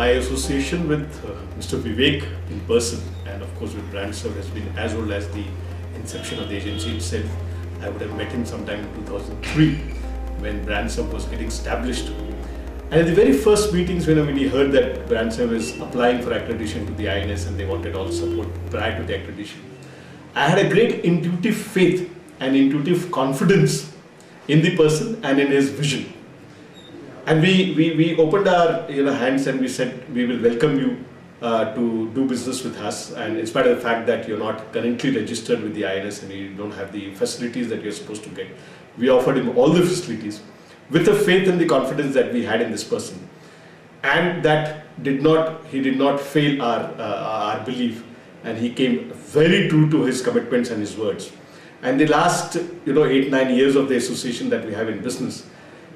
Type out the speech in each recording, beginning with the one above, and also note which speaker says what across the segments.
Speaker 1: My association with Mr. Vivek in person and of course with BrandServe has been as old as the inception of the agency itself. I would have met him sometime in 2003 when BrandServe was getting established. And at the very first meetings when we heard that BrandServe is applying for accreditation to the INS and they wanted all support prior to the accreditation, I had a great intuitive faith and intuitive confidence in the person and in his vision. And we opened our hands and we said we will welcome you to do business with us, and in spite of the fact that you're not currently registered with the INS and you don't have the facilities that you're supposed to get, we offered him all the facilities with the faith and the confidence that we had in this person, and that he did not fail our belief, and he came very true to his commitments and his words. And the last 8-9 years of the association that we have in business,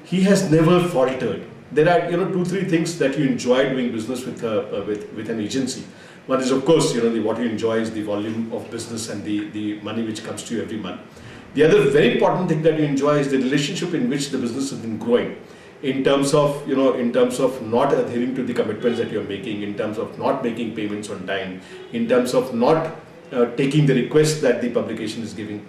Speaker 1: he has never faltered. There are 2-3 things that you enjoy doing business with an agency. One is of course what you enjoy is the volume of business and the money which comes to you every month. The other very important thing that you enjoy is the relationship in which the business has been growing, in terms of not adhering to the commitments that you're making, in terms of not making payments on time, in terms of not taking the request that the publication is giving.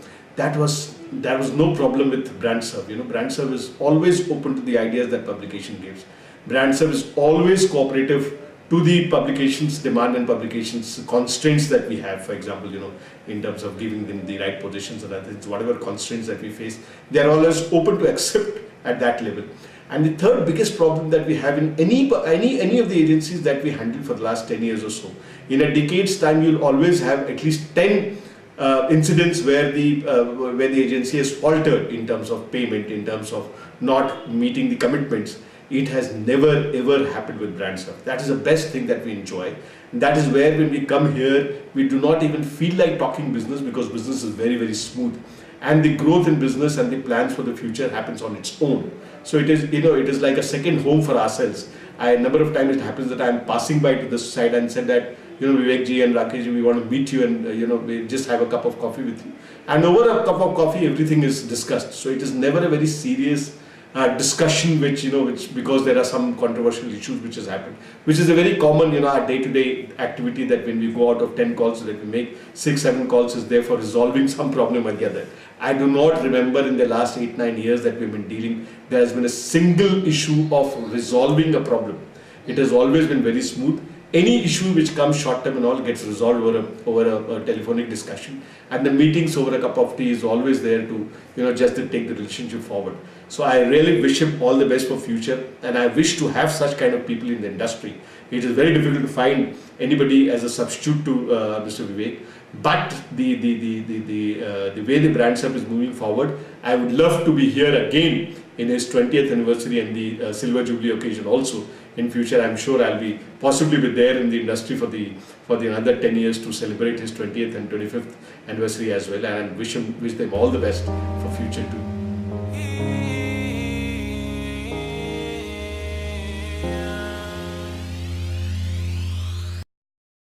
Speaker 1: There was no problem with BrandServe. BrandServe is always open to the ideas that publication gives. BrandServe is always cooperative to the publication's demand and publication's constraints that we have. For example, in terms of giving them the right positions and other things, whatever constraints that we face, they are always open to accept at that level. And the third biggest problem that we have in any of the agencies that we handle for the last 10 years or so, in a decade's time, you'll always have at least 10 incidents where the agency has faltered in terms of payment, in terms of not meeting the commitments. It has never ever happened with BrandServe. That is the best thing that we enjoy. And that is where when we come here, we do not even feel like talking business, because business is very, very smooth. And the growth in business and the plans for the future happens on its own. So it is like a second home for ourselves. A number of times it happens that I am passing by to this side and said that, Vivek ji and Rakesh ji, we want to meet you and we just have a cup of coffee with you. And over a cup of coffee, everything is discussed. So it is never a very serious discussion, which because there are some controversial issues which has happened, which is a very common our day-to-day activity, that when we go out of 10 calls that we make, 6-7 calls is there for resolving some problem or the other. I do not remember in the last 8-9 years that we've been dealing, there has been a single issue of resolving a problem. It has always been very smooth. Any issue which comes short term and all gets resolved over a telephonic discussion, and the meetings over a cup of tea is always there to just to take the relationship forward. So I really wish him all the best for future, and I wish to have such kind of people in the industry. It is very difficult to find anybody as a substitute to Mr. Vivek, but the way the BrandServe is moving forward, I would love to be here again in his 20th anniversary and the Silver Jubilee occasion also. In future, I'm sure I'll be possibly be there in the industry for the another 10 years to celebrate his 20th and 25th anniversary as well, and wish them all the best for future too.